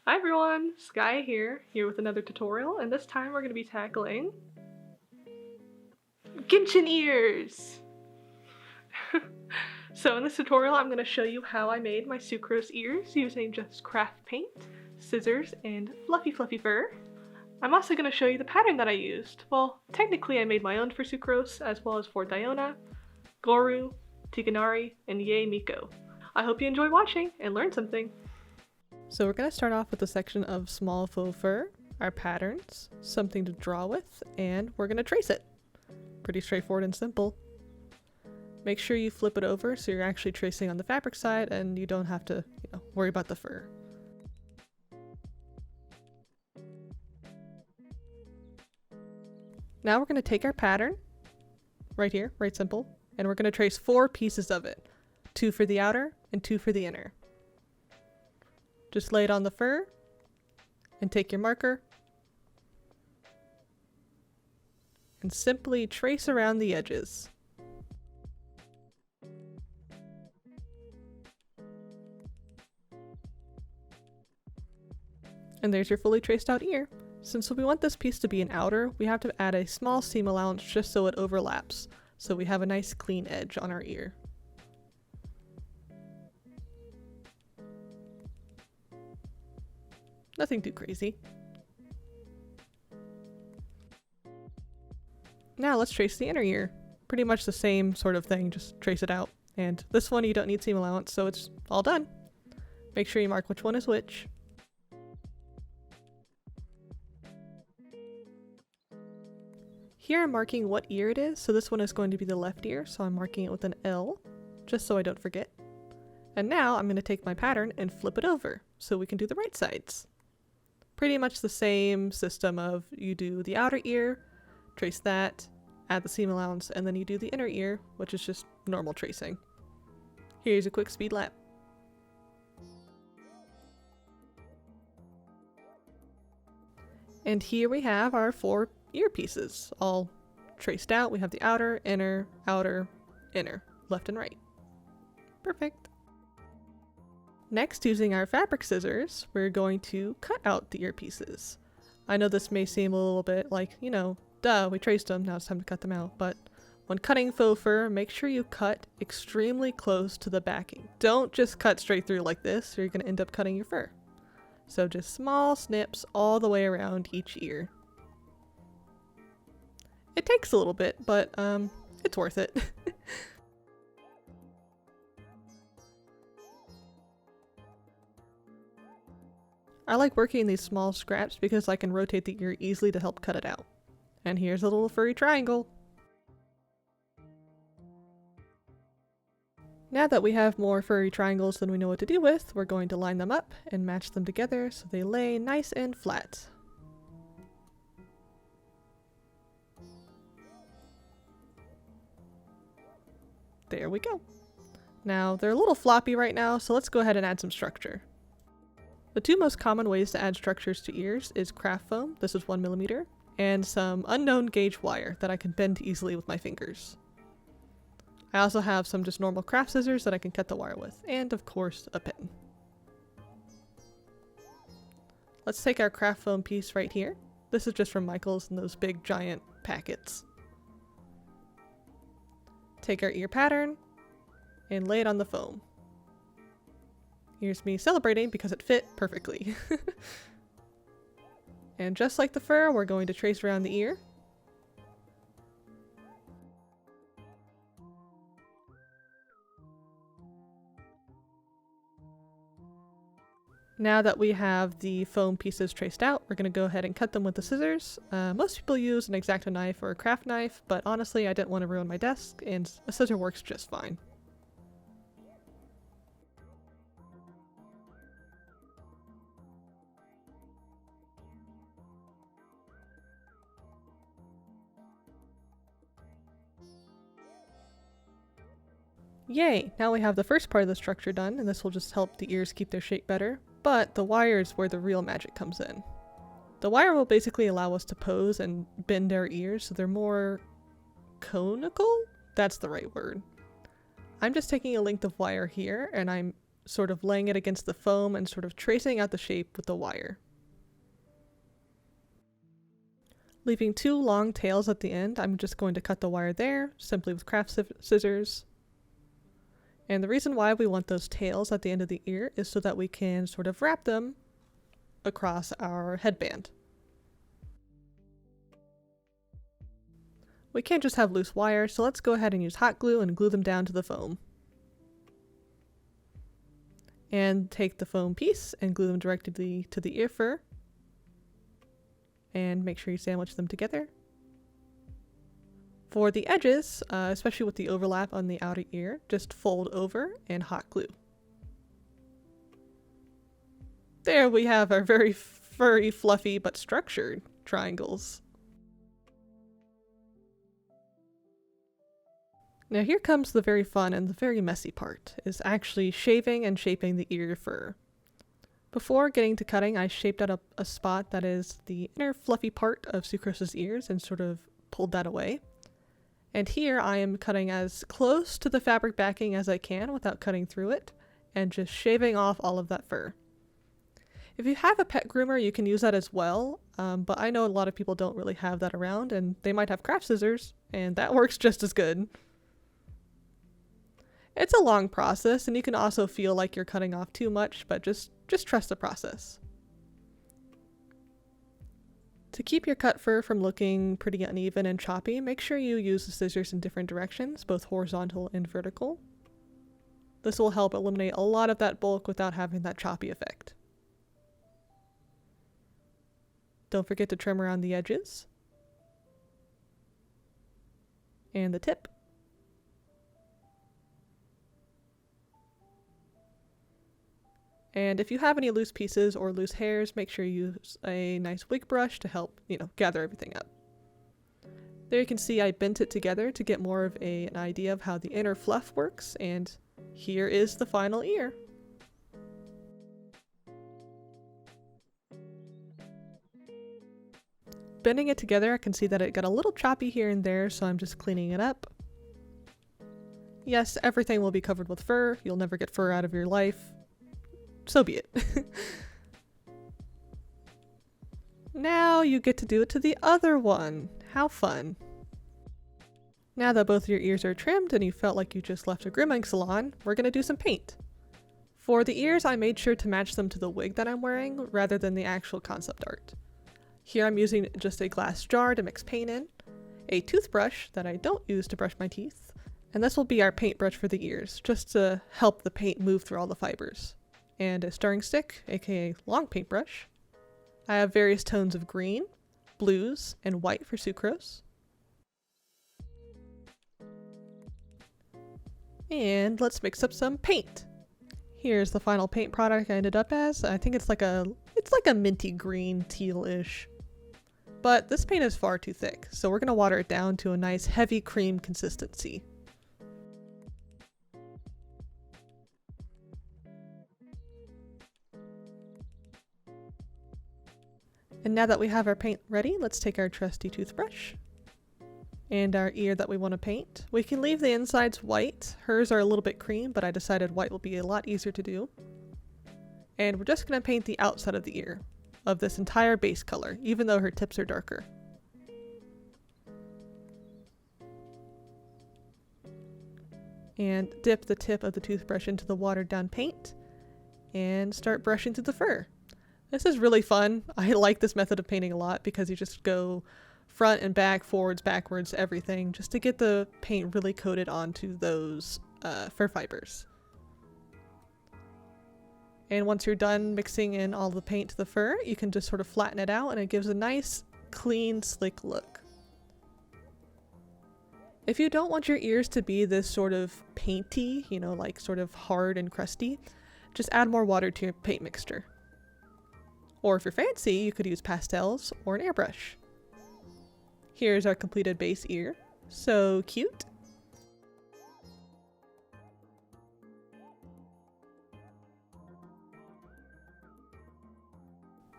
Hi everyone, Sky here with another tutorial, and this time we're going to be tackling Genshin ears! So in this tutorial I'm going to show you how I made my Sucrose ears using just craft paint, scissors, and fluffy fur. I'm also going to show you the pattern that I used. Well, technically I made my own for Sucrose, as well as for Diona, Goru, Tiganari, and Yae Miko. I hope you enjoy watching and learn something. So we're going to start off with a section of small faux fur, our patterns, something to draw with, and we're going to trace it. Pretty straightforward and simple. Make sure you flip it over so you're actually tracing on the fabric side and you don't have to, worry about the fur. Now we're going to take our pattern, right here, right simple, and we're going to trace 4 pieces of it. 2 for the outer and 2 for the inner. Just lay it on the fur and take your marker and simply trace around the edges. And there's your fully traced out ear. Since we want this piece to be an outer, we have to add a small seam allowance just so it overlaps, so we have a nice clean edge on our ear. Nothing too crazy. Now let's trace the inner ear. Pretty much the same sort of thing, just trace it out. And this one you don't need seam allowance, so it's all done. Make sure you mark which one is which. Here I'm marking what ear it is, so this one is going to be the left ear, so I'm marking it with an L, just so I don't forget. And now I'm going to take my pattern and flip it over, so we can do the right sides. Pretty much the same system of you do the outer ear, trace that, add the seam allowance, and then you do the inner ear, which is just normal tracing. Here's a quick speed lap. And here we have our 4 ear pieces, all traced out. We have the outer, inner, left and right. Perfect. Next, using our fabric scissors, we're going to cut out the ear pieces. I know this may seem a little bit like, duh, we traced them, now it's time to cut them out, but when cutting faux fur, make sure you cut extremely close to the backing. Don't just cut straight through like this, or you're going to end up cutting your fur. So just small snips all the way around each ear. It takes a little bit, but it's worth it. I like working these small scraps because I can rotate the ear easily to help cut it out. And here's a little furry triangle. Now that we have more furry triangles than we know what to do with, we're going to line them up and match them together so they lay nice and flat. There we go. Now, they're a little floppy right now, so let's go ahead and add some structure. The 2 most common ways to add structures to ears is craft foam, this is 1mm, and some unknown gauge wire that I can bend easily with my fingers. I also have some just normal craft scissors that I can cut the wire with, and of course, a pen. Let's take our craft foam piece right here. This is just from Michael's in those big giant packets. Take our ear pattern and lay it on the foam. Here's me celebrating because it fit perfectly. And just like the fur, we're going to trace around the ear. Now that we have the foam pieces traced out, we're going to go ahead and cut them with the scissors. Most people use an X-Acto knife or a craft knife, but honestly I didn't want to ruin my desk, and a scissor works just fine. Yay! Now we have the first part of the structure done, and this will just help the ears keep their shape better, but the wire is where the real magic comes in. The wire will basically allow us to pose and bend our ears so they're more conical? That's the right word. I'm just taking a length of wire here and I'm sort of laying it against the foam and sort of tracing out the shape with the wire. Leaving 2 long tails at the end, I'm just going to cut the wire there, simply with craft scissors. And the reason why we want those tails at the end of the ear is so that we can sort of wrap them across our headband. We can't just have loose wire, so let's go ahead and use hot glue and glue them down to the foam. And take the foam piece and glue them directly to the ear fur. And make sure you sandwich them together. For the edges, especially with the overlap on the outer ear, just fold over and hot glue. There we have our very furry, fluffy, but structured triangles. Now here comes the very fun and the very messy part, is actually shaving and shaping the ear fur. Before getting to cutting, I shaped out a spot that is the inner fluffy part of Sucrose's ears and sort of pulled that away. And here I am cutting as close to the fabric backing as I can without cutting through it, and just shaving off all of that fur. If you have a pet groomer, you can use that as well, but I know a lot of people don't really have that around, and they might have craft scissors, and that works just as good. It's a long process, and you can also feel like you're cutting off too much, but just trust the process. To keep your cut fur from looking pretty uneven and choppy, make sure you use the scissors in different directions, both horizontal and vertical. This will help eliminate a lot of that bulk without having that choppy effect. Don't forget to trim around the edges and the tip. And if you have any loose pieces or loose hairs, make sure you use a nice wig brush to help, gather everything up. There you can see I bent it together to get more of an idea of how the inner fluff works, and here is the final ear. Bending it together, I can see that it got a little choppy here and there, so I'm just cleaning it up. Yes, everything will be covered with fur. You'll never get fur out of your life. So be it. Now you get to do it to the other one. How fun. Now that both your ears are trimmed and you felt like you just left a grooming salon, we're going to do some paint. For the ears, I made sure to match them to the wig that I'm wearing rather than the actual concept art. Here I'm using just a glass jar to mix paint in, a toothbrush that I don't use to brush my teeth, and this will be our paintbrush for the ears, just to help the paint move through all the fibers. And a stirring stick, aka long paintbrush. I have various tones of green, blues, and white for Sucrose. And let's mix up some paint. Here's the final paint product I ended up as. I think it's like a minty green, teal-ish. But this paint is far too thick, so we're gonna water it down to a nice heavy cream consistency. And now that we have our paint ready, let's take our trusty toothbrush and our ear that we want to paint. We can leave the insides white. Hers are a little bit cream, but I decided white will be a lot easier to do. And we're just going to paint the outside of the ear of this entire base color, even though her tips are darker. And dip the tip of the toothbrush into the watered down paint and start brushing through the fur. This is really fun. I like this method of painting a lot because you just go front and back, forwards, backwards, everything, just to get the paint really coated onto those fur fibers. And once you're done mixing in all the paint to the fur, you can just sort of flatten it out and it gives a nice, clean, slick look. If you don't want your ears to be this sort of painty, like sort of hard and crusty, just add more water to your paint mixture. Or if you're fancy, you could use pastels or an airbrush. Here's our completed base ear. So cute.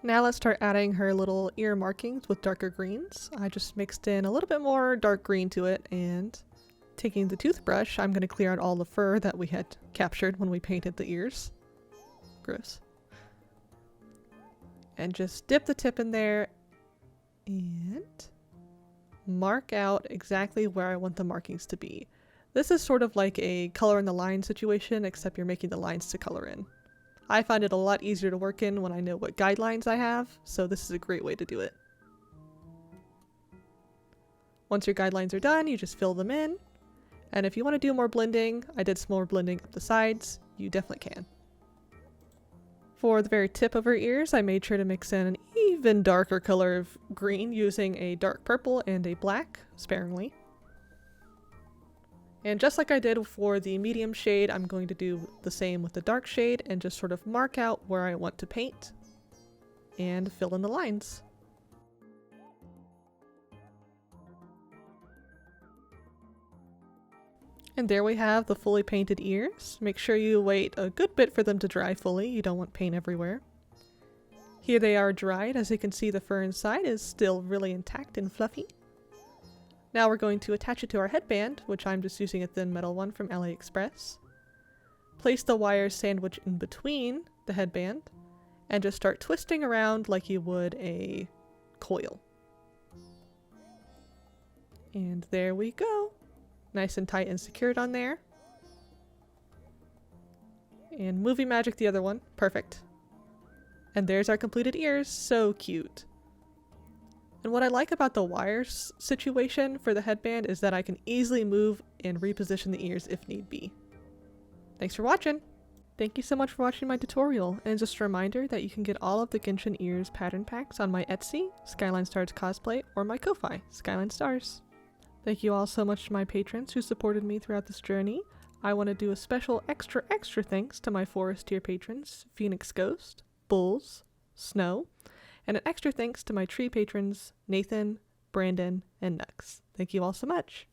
Now let's start adding her little ear markings with darker greens. I just mixed in a little bit more dark green to it, and taking the toothbrush, I'm going to clear out all the fur that we had captured when we painted the ears. sucrose. And just dip the tip in there and mark out exactly where I want the markings to be. This is sort of like a color in the line situation, except you're making the lines to color in. I find it a lot easier to work in when I know what guidelines I have, so this is a great way to do it. Once your guidelines are done, you just fill them in. And if you want to do more blending, I did some more blending up the sides, you definitely can. For the very tip of her ears, I made sure to mix in an even darker color of green using a dark purple and a black, sparingly. And just like I did for the medium shade, I'm going to do the same with the dark shade and just sort of mark out where I want to paint and fill in the lines. And there we have the fully painted ears. Make sure you wait a good bit for them to dry fully. You don't want paint everywhere. Here they are dried. As you can see, the fur inside is still really intact and fluffy. Now we're going to attach it to our headband, which I'm just using a thin metal one from AliExpress. Place the wires sandwiched in between the headband and just start twisting around like you would a coil. And there we go. Nice and tight and secured on there. And movie magic the other one. Perfect. And there's our completed ears. So cute. And what I like about the wires situation for the headband is that I can easily move and reposition the ears if need be. Thanks for watching! Thank you so much for watching my tutorial, and just a reminder that you can get all of the Genshin Ears pattern packs on my Etsy, Skyline Stars Cosplay, or my Ko-Fi, Skyline Stars. Thank you all so much to my patrons who supported me throughout this journey. I want to do a special extra thanks to my forest tier patrons, PhoenixGhost, Bulls, Snow, and an extra thanks to my tree patrons, Nathan, Brandon, and Knucks. Thank you all so much.